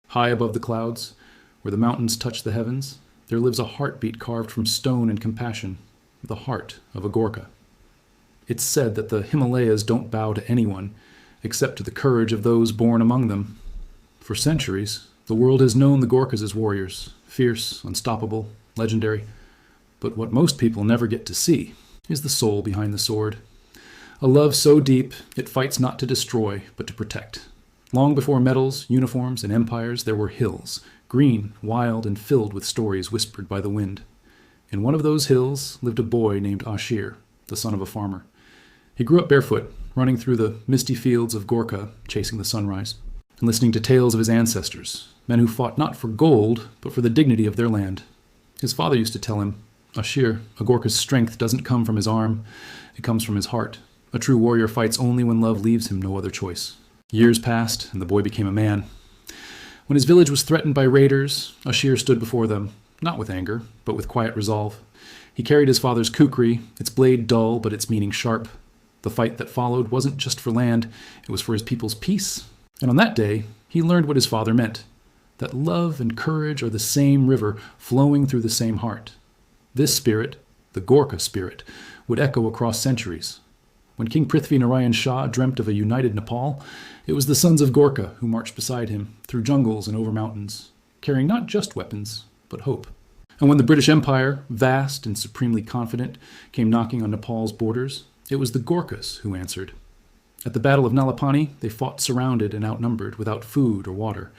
High above the clouds, where the mountains touch the heavens, there lives a heartbeat carved from stone and compassion, the heart of a Gorkha. It's said that the Himalayas don't bow to anyone, except to the courage of those born among them. For centuries, the world has known the Gorkhas as warriors, fierce, unstoppable, legendary. But what most people never get to see is the soul behind the sword. A love so deep, it fights not to destroy, but to protect. Long before medals, uniforms, and empires, there were hills, green, wild, and filled with stories whispered by the wind. In one of those hills lived a boy named Ashir, the son of a farmer. He grew up barefoot, running through the misty fields of Gorkha, chasing the sunrise, and listening to tales of his ancestors, men who fought not for gold, but for the dignity of their land. His father used to tell him, Ashir, a Gorkha's strength doesn't come from his arm, it comes from his heart. A true warrior fights only when love leaves him no other choice. Years passed, and the boy became a man. When his village was threatened by raiders, Ashir stood before them, not with anger, but with quiet resolve. He carried his father's Kukri, its blade dull, but its meaning sharp. The fight that followed wasn't just for land, it was for his people's peace. And on that day, he learned what his father meant, that love and courage are the same river flowing through the same heart. This spirit, the Gorkha spirit, would echo across centuries. When King Prithvi Narayan Shah dreamt of a united Nepal, it was the sons of Gorkha who marched beside him through jungles and over mountains, carrying not just weapons, but hope. And when the British Empire, vast and supremely confident, came knocking on Nepal's borders, it was the Gorkhas who answered. At the Battle of Nalapani, they fought surrounded and outnumbered, without food or water.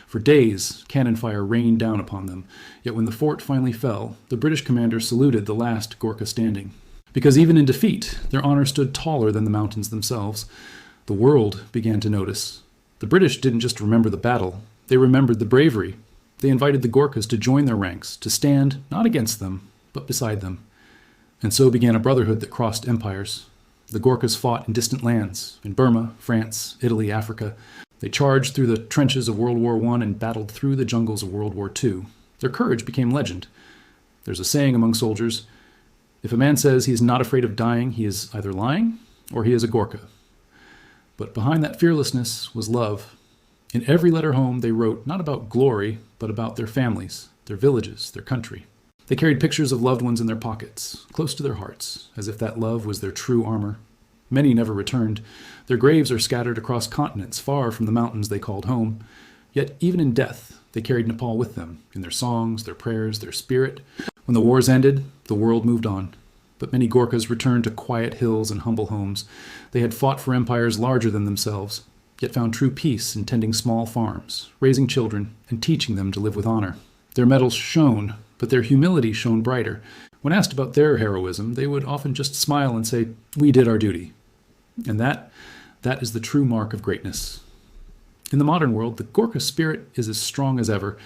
For days, cannon fire rained down upon them, yet when the fort finally fell, the British commander saluted the last Gorkha standing. Because even in defeat, their honor stood taller than the mountains themselves. The world began to notice. The British didn't just remember the battle, they remembered the bravery. They invited the Gorkhas to join their ranks, to stand not against them, but beside them. And so began a brotherhood that crossed empires. The Gorkhas fought in distant lands, in Burma, France, Italy, Africa. They charged through the trenches of World War I and battled through the jungles of World War II. Their courage became legend. There's a saying among soldiers, if a man says he is not afraid of dying, he is either lying or he is a Gorkha. But behind that fearlessness was love. In every letter home, they wrote not about glory, but about their families, their villages, their country. They carried pictures of loved ones in their pockets, close to their hearts, as if that love was their true armor. Many never returned. Their graves are scattered across continents, far from the mountains they called home. Yet even in death, they carried Nepal with them, in their songs, their prayers, their spirit. When the wars ended, the world moved on. But many Gorkhas returned to quiet hills and humble homes. They had fought for empires larger than themselves, yet found true peace in tending small farms, raising children, and teaching them to live with honor. Their medals shone, but their humility shone brighter. When asked about their heroism, they would often just smile and say, "We did our duty." And that is the true mark of greatness. In the modern world, the Gorkha spirit is as strong as ever.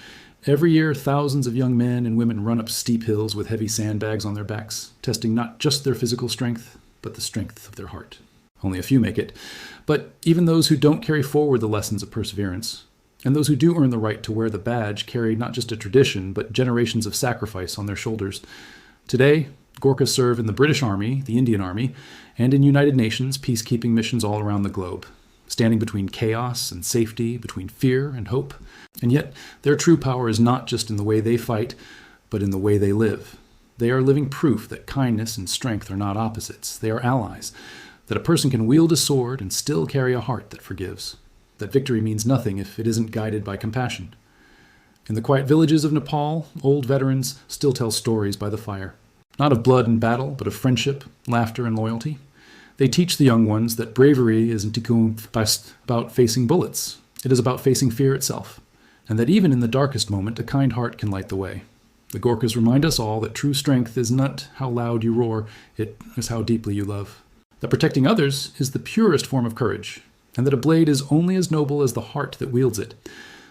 Every year, thousands of young men and women run up steep hills with heavy sandbags on their backs, testing not just their physical strength, but the strength of their heart. Only a few make it. But even those who don't carry forward the lessons of perseverance, and those who do earn the right to wear the badge, carry not just a tradition, but generations of sacrifice on their shoulders. Today, Gorkhas serve in the British Army, the Indian Army, and in United Nations peacekeeping missions all around the globe, standing between chaos and safety, between fear and hope. And yet, their true power is not just in the way they fight, but in the way they live. They are living proof that kindness and strength are not opposites. They are allies, that a person can wield a sword and still carry a heart that forgives, that victory means nothing if it isn't guided by compassion. In the quiet villages of Nepal, old veterans still tell stories by the fire, not of blood and battle, but of friendship, laughter, and loyalty. They teach the young ones that bravery isn't just about facing bullets. It is about facing fear itself, and that even in the darkest moment, a kind heart can light the way. The Gorkhas remind us all that true strength is not how loud you roar, it is how deeply you love. That protecting others is the purest form of courage, and that a blade is only as noble as the heart that wields it.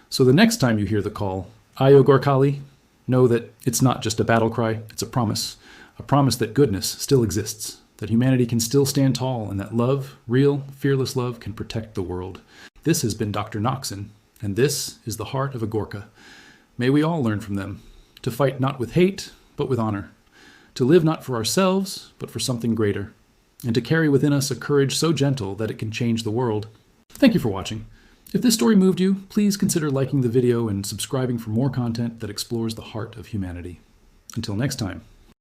So the next time you hear the call, Ayo Gorkhali, know that it's not just a battle cry, it's a promise that goodness still exists, that humanity can still stand tall, and that love, real, fearless love, can protect the world. This has been Dr. Noxon, and this is the heart of a Gorkha. May we all learn from them, to fight not with hate, but with honor, to live not for ourselves, but for something greater, and to carry within us a courage so gentle that it can change the world. Thank you for watching. If this story moved you, please consider liking the video and subscribing for more content that explores the heart of humanity. Until next time.